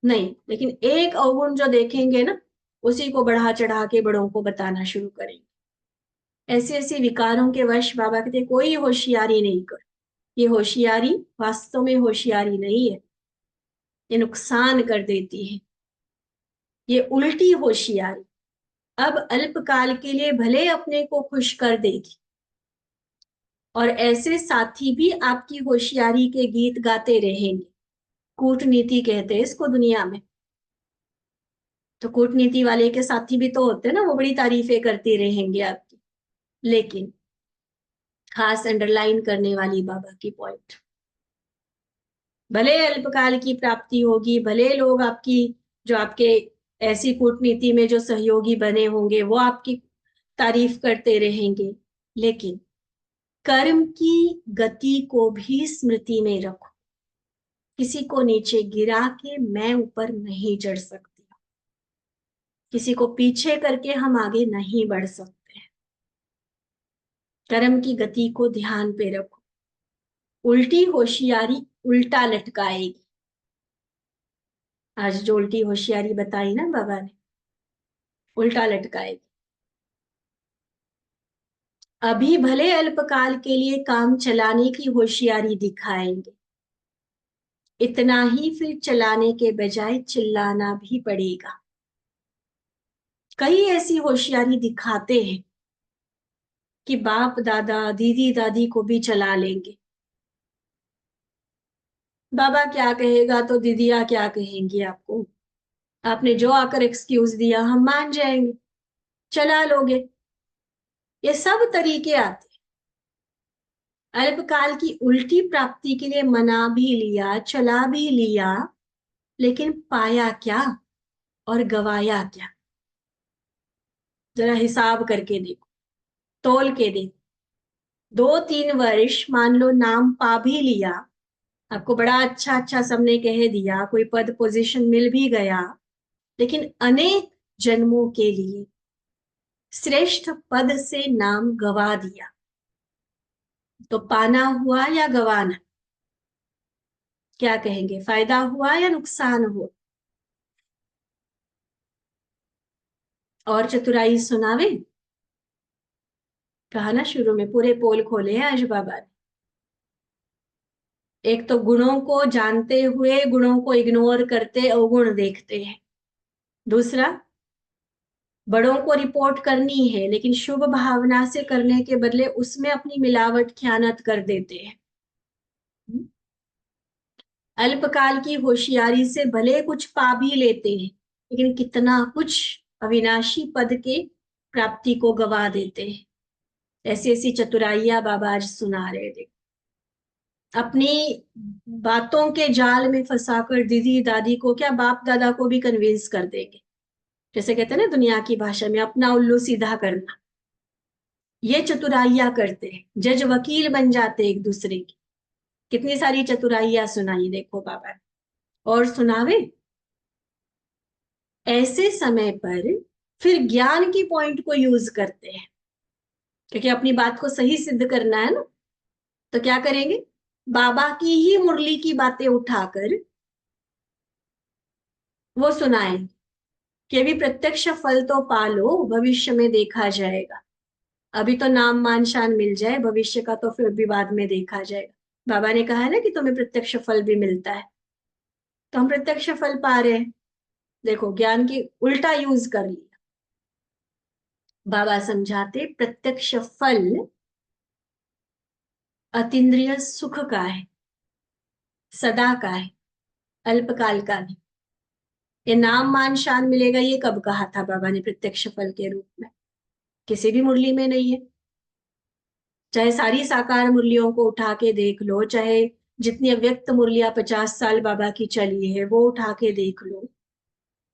नहीं, लेकिन एक अवगुण जो देखेंगे ना, उसी को बढ़ा चढ़ा के बड़ों को बताना शुरू करेंगे। ऐसे ऐसे विकारों के वश बाबा कहते कोई होशियारी नहीं कर। ये होशियारी वास्तव में होशियारी नहीं है, ये नुकसान कर देती है। ये उल्टी होशियारी अब अल्पकाल के लिए भले अपने को खुश कर देगी, और ऐसे साथी भी आपकी होशियारी के गीत गाते रहेंगे। कूटनीति कहते हैं इसको दुनिया में। तो कूटनीति वाले के साथी भी तो होते हैं ना, वो बड़ी तारीफें करते रहेंगे आपकी। लेकिन खास अंडरलाइन करने वाली बाबा की पॉइंट, भले अल्पकाल की प्राप्ति होगी, भले लोग आपकी, जो आपके ऐसी कूटनीति में जो सहयोगी बने होंगे वो आपकी तारीफ करते रहेंगे, लेकिन कर्म की गति को भी स्मृति में रखो। किसी को नीचे गिरा के मैं ऊपर नहीं चढ़ सकती, किसी को पीछे करके हम आगे नहीं बढ़ सकते। कर्म की गति को ध्यान पे रखो। उल्टी होशियारी उल्टा लटकाएगी। आज जो उल्टी होशियारी बताई ना बाबा ने, उल्टा लटकाएगी। अभी भले अल्पकाल के लिए काम चलाने की होशियारी दिखाएंगे, इतना ही फिर चलाने के बजाय चिल्लाना भी पड़ेगा। कई ऐसी होशियारी दिखाते हैं कि बाप दादा दीदी दादी को भी चला लेंगे। बाबा क्या कहेगा तो दीदियां क्या कहेंगी आपको, आपने जो आकर एक्सक्यूज दिया हम मान जाएंगे। चला लोगे, ये सब तरीके आते हैं। अल्पकाल की उल्टी प्राप्ति के लिए मना भी लिया, चला भी लिया, लेकिन पाया क्या और गवाया क्या? जरा हिसाब करके देखो, तोल के देखो। 2-3 वर्ष मान लो नाम पा भी लिया, आपको बड़ा अच्छा अच्छा सबने कह दिया, कोई पद पोजीशन मिल भी गया, लेकिन अनेक जन्मों के लिए श्रेष्ठ पद से नाम गवा दिया, तो पाना हुआ या गवाना? क्या कहेंगे, फायदा हुआ या नुकसान हुआ? और चतुराई सुनावे? कहा ना शुरू में, पूरे पोल खोले हैं आज बाबा ने। एक तो गुणों को जानते हुए गुणों को इग्नोर करते अवगुण देखते हैं। दूसरा, बड़ों को रिपोर्ट करनी है लेकिन शुभ भावना से करने के बदले उसमें अपनी मिलावट ख्यानत कर देते हैं। अल्पकाल की होशियारी से भले कुछ पा भी लेते हैं, लेकिन कितना कुछ अविनाशी पद के प्राप्ति को गवा देते हैं। ऐसी ऐसी चतुराइयां बाबा आज सुना रहे थे। अपनी बातों के जाल में फंसाकर दीदी दादी को क्या, बाप दादा को भी कन्विंस कर देंगे। जैसे कहते हैं ना दुनिया की भाषा में, अपना उल्लू सीधा करना। ये चतुराइयां करते हैं, जज वकील बन जाते एक दूसरे की। कितनी सारी चतुराइयां सुनाई देखो बाबा ने। और सुनावे ऐसे समय पर फिर ज्ञान की पॉइंट को यूज करते हैं, क्योंकि अपनी बात को सही सिद्ध करना है ना। तो क्या करेंगे, बाबा की ही मुरली की बातें उठाकर वो सुनाएं कि अभी प्रत्यक्ष फल तो पालो, भविष्य में देखा जाएगा। अभी तो नाम मान शान मिल जाए, भविष्य का तो फिर भी बाद में देखा जाएगा। बाबा ने कहा है ना कि तुम्हें प्रत्यक्ष फल भी मिलता है, तो हम प्रत्यक्ष फल पा रहे हैं। देखो ज्ञान की उल्टा यूज कर लिया। बाबा समझाते प्रत्यक्ष फल अतीन्द्रिय सुख का है, सदा का है, अल्पकाल का नहीं। ये नाम मान शान मिलेगा, ये कब कहा था बाबा ने प्रत्यक्ष फल के रूप में? किसी भी मुरली में नहीं है। चाहे सारी साकार मुरलियों को उठा के देख लो, चाहे जितनी अव्यक्त मुरलियां 50 साल बाबा की चली है वो उठा के देख लो।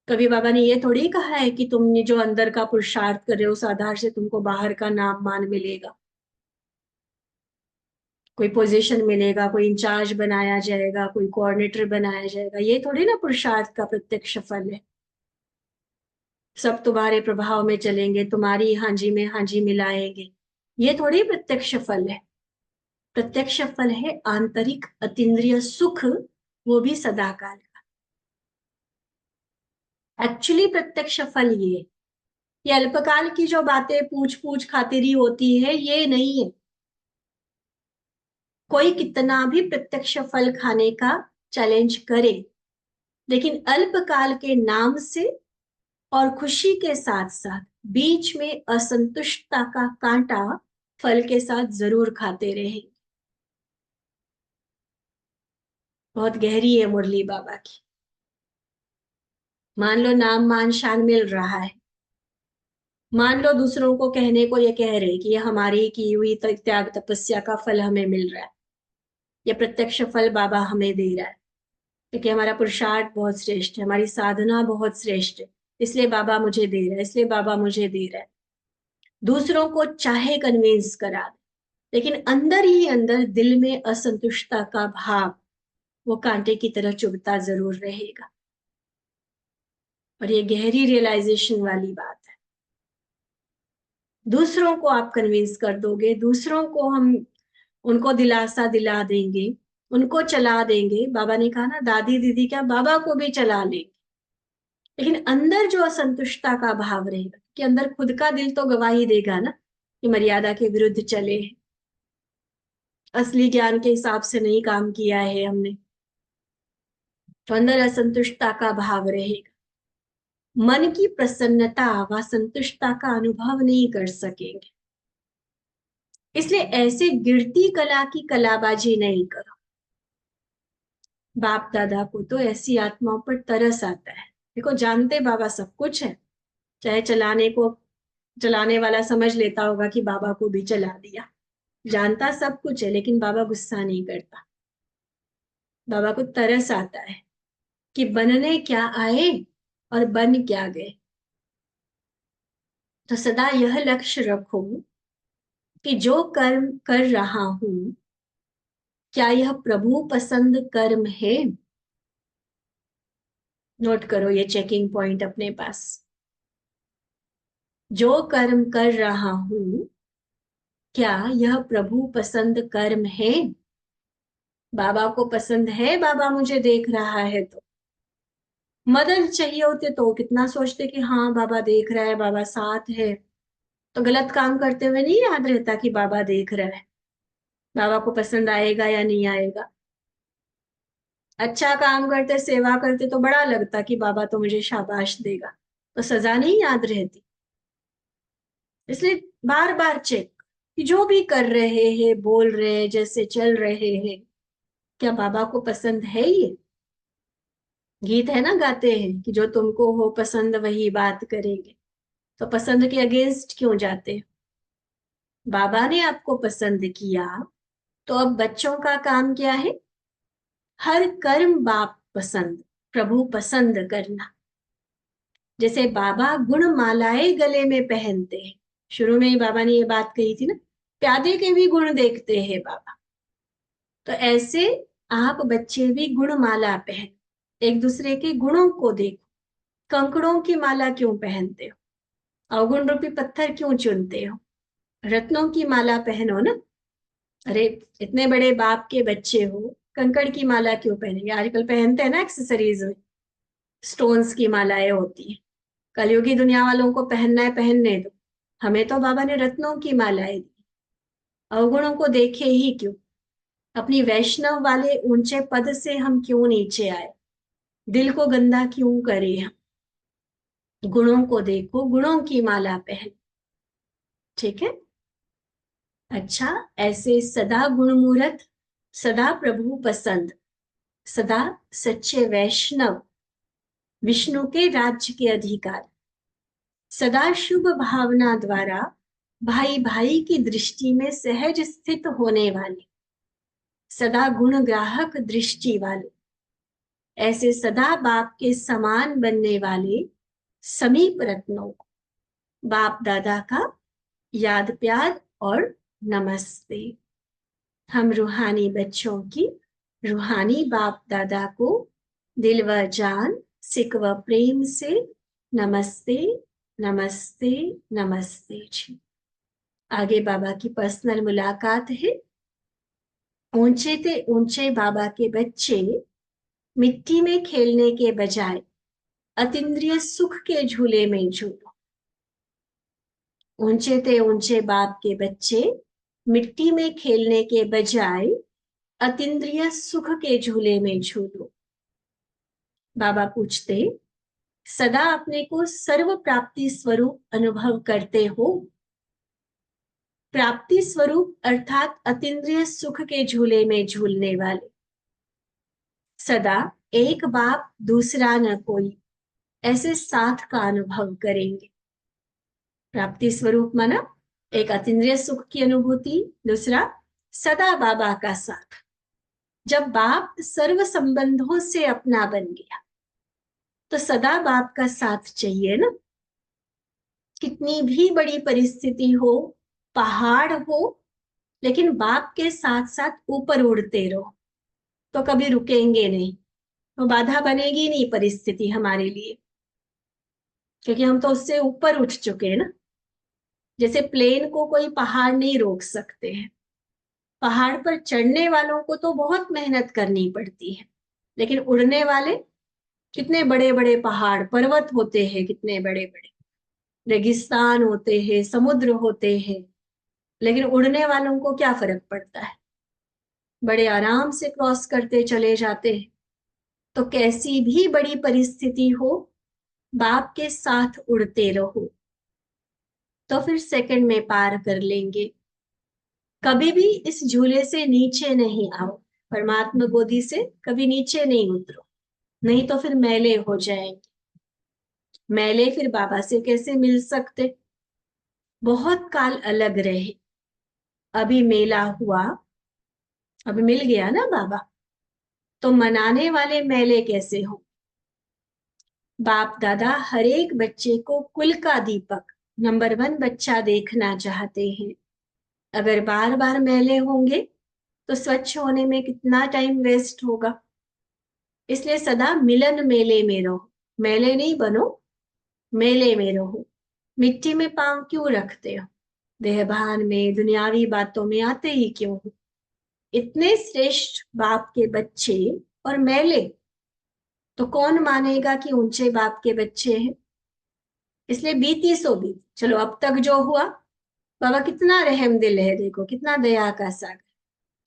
कभी बाबा ने ये थोड़ी कहा है कि तुमने जो अंदर का पुरुषार्थ कर रहे हो उस आधार से तुमको बाहर का नाम मान मिलेगा, कोई पोजीशन मिलेगा, कोई इंचार्ज बनाया जाएगा, कोई कोऑर्डिनेटर बनाया जाएगा। ये थोड़ी ना पुरुषार्थ का प्रत्यक्ष फल है। सब तुम्हारे प्रभाव में चलेंगे, तुम्हारी हांजी में हांजी मिलाएंगे, ये थोड़ी प्रत्यक्ष फल है। प्रत्यक्ष फल है आंतरिक अतीन्द्रिय सुख, वो भी सदाकाल का। एक्चुअली प्रत्यक्ष फल ये अल्पकाल की जो बातें पूछ पूछ खातिरी होती है ये नहीं है। कोई कितना भी प्रत्यक्ष फल खाने का चैलेंज करे, लेकिन अल्पकाल के नाम से और खुशी के साथ साथ बीच में असंतुष्टता का कांटा फल के साथ जरूर खाते रहे। बहुत गहरी है मुरली बाबा की। मान लो नाम मान शान मिल रहा है, मान लो दूसरों को कहने को ये कह रहे कि ये हमारी की हुई त्याग तपस्या का फल हमें मिल रहा है, ये प्रत्यक्ष फल बाबा हमें दे रहा है, क्योंकि हमारा पुरुषार्थ बहुत श्रेष्ठ है, हमारी साधना बहुत श्रेष्ठ है, इसलिए बाबा मुझे दे रहा है, इसलिए बाबा मुझे दे रहा है। दूसरों को चाहे कन्विंस करा दे, लेकिन अंदर ही अंदर दिल में असंतुष्टता का भाव वो कांटे की तरह चुभता जरूर रहेगा। और ये गहरी रियलाइजेशन वाली बात है। दूसरों को आप कन्विंस कर दोगे, दूसरों को हम उनको दिलासा दिला देंगे, उनको चला देंगे। बाबा ने कहा ना, दादी दीदी क्या बाबा को भी चला लेंगे, लेकिन अंदर जो असंतुष्टता का भाव रहेगा, कि अंदर खुद का दिल तो गवाही देगा ना कि मर्यादा के विरुद्ध चले, असली ज्ञान के हिसाब से नहीं काम किया है हमने, तो अंदर असंतुष्टता का भाव रहेगा। मन की प्रसन्नता व संतुष्टता का अनुभव नहीं कर सकेंगे। इसलिए ऐसे गिरती कला की कलाबाजी नहीं करो। बाप दादा को तो ऐसी आत्माओं पर तरस आता है। देखो जानते बाबा सब कुछ है, चाहे चलाने को चलाने वाला समझ लेता होगा कि बाबा को भी चला दिया, जानता सब कुछ है, लेकिन बाबा गुस्सा नहीं करता। बाबा को तरस आता है कि बनने क्या आए और बन क्या गए। तो सदा यह लक्ष्य रखो कि जो कर्म कर रहा हूं, क्या यह प्रभु पसंद कर्म है। नोट करो ये चेकिंग पॉइंट अपने पास। जो कर्म कर रहा हूं, क्या यह प्रभु पसंद कर्म है। बाबा को पसंद है, बाबा मुझे देख रहा है। तो मदद चाहिए होते तो कितना सोचते कि हाँ बाबा देख रहा है, बाबा साथ है। तो गलत काम करते हुए नहीं याद रहता कि बाबा देख रहा है, बाबा को पसंद आएगा या नहीं आएगा। अच्छा काम करते, सेवा करते तो बड़ा लगता कि बाबा तो मुझे शाबाश देगा, तो सजा नहीं याद रहती। इसलिए बार बार चेक कि जो भी कर रहे हैं, बोल रहे हैं, जैसे चल रहे हैं, क्या बाबा को पसंद है। ये गीत है ना, गाते हैं कि जो तुमको हो पसंद वही बात करेंगे। तो पसंद के अगेंस्ट क्यों जाते। बाबा ने आपको पसंद किया, तो अब बच्चों का काम क्या है। हर कर्म बाप पसंद, प्रभु पसंद करना। जैसे बाबा गुण मालाएं गले में पहनते हैं, शुरू में ही बाबा ने ये बात कही थी ना, प्यादे के भी गुण देखते हैं बाबा। तो ऐसे आप बच्चे भी गुण माला पहन, एक दूसरे के गुणों को देखो। कंकड़ों की माला क्यों पहनते हो, अवगुण रूपी पत्थर क्यों चुनते हो। रत्नों की माला पहनो ना। अरे इतने बड़े बाप के बच्चे हो, कंकड़ की माला क्यों पहनेंगे। आजकल पहनते हैं ना एक्सेसरीज में, स्टोन्स की मालाएं होती है। कलयुगी दुनिया वालों को पहनना है, पहनने दो। हमें तो बाबा ने रत्नों की मालाएं दी। अवगुणों को देखे ही क्यों। अपनी वैष्णव वाले ऊंचे पद से हम क्यों नीचे आए, दिल को गंदा क्यों करे हम। गुणों को देखो, गुणों की माला पहन। ठीक है। अच्छा, ऐसे सदा गुणमूर्त, सदा प्रभु पसंद, सदा सच्चे वैष्णव, विष्णु के राज्य के अधिकार, सदा शुभ भावना द्वारा भाई भाई की दृष्टि में सहज स्थित होने वाले, सदा गुण ग्राहक दृष्टि वाले, ऐसे सदा बाप के समान बनने वाले समीप रत्नों को बाप दादा का याद प्यार और नमस्ते। हम रूहानी बच्चों की रूहानी बाप दादा को दिल व जान, सिक व प्रेम से नमस्ते नमस्ते नमस्ते जी। आगे बाबा की पर्सनल मुलाकात है। ऊंचे ते ऊंचे बाबा के बच्चे मिट्टी में खेलने के बजाय अतीन्द्रिय सुख के झूले में झूलो। ऊंचे ते ऊंचे बाप के बच्चे मिट्टी में खेलने के बजाय अतीन्द्रिय सुख के झूले में झूलो। बाबा पूछते, सदा अपने को सर्व प्राप्ति स्वरूप अनुभव करते हो। प्राप्ति स्वरूप अर्थात अतीन्द्रिय सुख के झूले में झूलने वाले। सदा एक बाप दूसरा न कोई, ऐसे साथ का अनुभव करेंगे। प्राप्ति स्वरूप माना एक अतीन्द्रिय सुख की अनुभूति, दूसरा सदा बाबा का साथ। जब बाप सर्व संबंधों से अपना बन गया, तो सदा बाप का साथ चाहिए ना। कितनी भी बड़ी परिस्थिति हो, पहाड़ हो, लेकिन बाप के साथ साथ ऊपर उड़ते रहो, तो कभी रुकेंगे नहीं, तो बाधा बनेगी नहीं परिस्थिति हमारे लिए, क्योंकि हम तो उससे ऊपर उठ चुके हैं ना। जैसे प्लेन को कोई पहाड़ नहीं रोक सकते हैं। पहाड़ पर चढ़ने वालों को तो बहुत मेहनत करनी पड़ती है, लेकिन उड़ने वाले, कितने बड़े बड़े पहाड़ पर्वत होते हैं, कितने बड़े बड़े रेगिस्तान होते हैं, समुद्र होते हैं, लेकिन उड़ने वालों को क्या फर्क पड़ता है, बड़े आराम से क्रॉस करते चले जाते हैं। तो कैसी भी बड़ी परिस्थिति हो, बाप के साथ उड़ते रहो, तो फिर सेकंड में पार कर लेंगे। कभी भी इस झूले से नीचे नहीं आओ, परमात्मा गोदी से कभी नीचे नहीं उतरो, नहीं तो फिर मैले हो जाएंगे। मैले फिर बाबा से कैसे मिल सकते। बहुत काल अलग रहे, अभी मेला हुआ, अभी मिल गया ना बाबा, तो मनाने वाले मेले कैसे हो। बाप दादा हर एक बच्चे को कुल का दीपक नंबर 1 बच्चा देखना चाहते हैं। अगर बार बार मेले होंगे तो स्वच्छ होने में कितना टाइम वेस्ट होगा। इसलिए सदा मिलन मेले में रहो, मेले नहीं बनो, मेले में रहो। मिट्टी में पांव क्यों रखते हो, देहभान में दुनियावी बातों में आते ही क्यों हो। इतने श्रेष्ठ बाप के बच्चे और मेले, तो कौन मानेगा कि ऊंचे बाप के बच्चे हैं। इसलिए बीती सो बीती, चलो अब तक जो हुआ, बाबा कितना रहम दिल है, देखो कितना दया का सागर।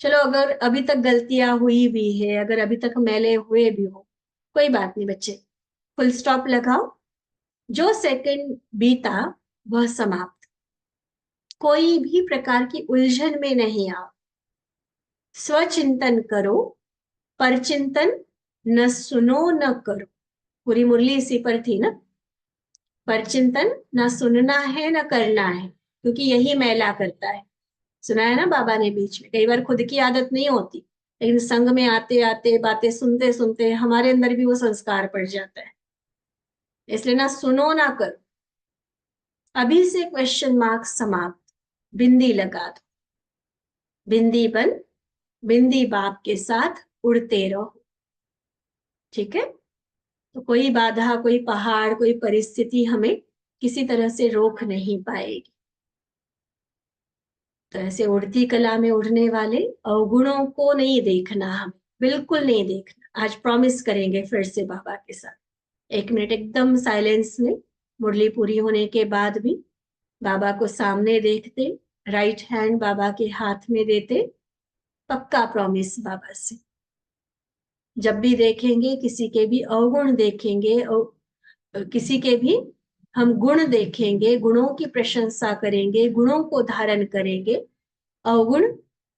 चलो अगर अभी तक गलतियां हुई भी है, अगर अभी तक मेले हुए भी हो, कोई बात नहीं बच्चे, फुल स्टॉप लगाओ। जो सेकंड बीता वह समाप्त, कोई भी प्रकार की उलझन में नहीं आओ। स्वचिंतन करो, परचिंतन न सुनो न करो। पूरी मुरली इसी पर थी ना। परचिंतन न सुनना है न करना है, क्योंकि यही मैला करता है। सुना है ना बाबा ने बीच में, कई बार खुद की आदत नहीं होती, लेकिन संग में आते आते बातें सुनते सुनते हमारे अंदर भी वो संस्कार पड़ जाता है। इसलिए ना सुनो ना करो। अभी से क्वेश्चन मार्क समाप्त, बिंदी लगा दो, बिंदी बन, बिंदी बाप के साथ उड़ते रहो। ठीक है, तो कोई बाधा, कोई पहाड़, कोई परिस्थिति हमें किसी तरह से रोक नहीं पाएगी। तो ऐसे उड़ती कला में उड़ने वाले अवगुणों को नहीं देखना, हमें बिल्कुल नहीं देखना। आज प्रॉमिस करेंगे फिर से बाबा के साथ, 1 मिनट एकदम साइलेंस में, मुरली पूरी होने के बाद भी बाबा को सामने देखते, राइट हैंड बाबा के हाथ में देते, पक्का प्रॉमिस बाबा से। जब भी देखेंगे किसी के भी अवगुण देखेंगे और किसी के भी हम गुण देखेंगे, गुणों की प्रशंसा करेंगे, गुणों को धारण करेंगे, अवगुण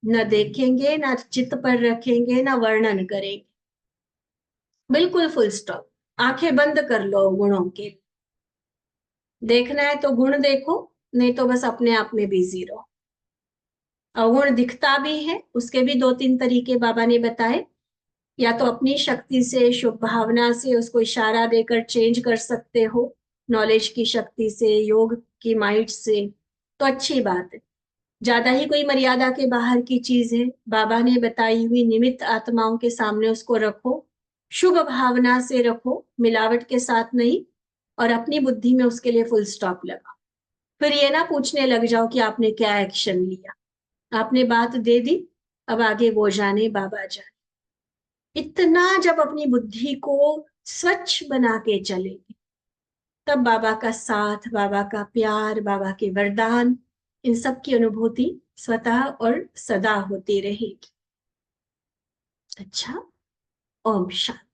न देखेंगे, न चित्त पर रखेंगे, न वर्णन करेंगे। बिल्कुल फुल स्टॉप, आंखें बंद कर लो गुणों के। देखना है तो गुण देखो, नहीं तो बस अपने आप में बिजी रहो। अवगुण दिखता भी है, उसके भी 2-3 तरीके बाबा ने बताए। या तो अपनी शक्ति से, शुभ भावना से उसको इशारा देकर चेंज कर सकते हो, नॉलेज की शक्ति से, योग की माइट से, तो अच्छी बात है। ज्यादा ही कोई मर्यादा के बाहर की चीज है, बाबा ने बताई हुई निमित्त आत्माओं के सामने उसको रखो, शुभ भावना से रखो, मिलावट के साथ नहीं, और अपनी बुद्धि में उसके लिए फुल स्टॉप लगा। फिर ये ना पूछने लग जाओ कि आपने क्या एक्शन लिया, आपने बात दे दी, अब आगे वो जाने बाबा जाने। इतना जब अपनी बुद्धि को स्वच्छ बना के चलेंगे, तब बाबा का साथ, बाबा का प्यार, बाबा के वरदान, इन सब की अनुभूति स्वतः और सदा होती रहेगी। अच्छा, ओम शांति।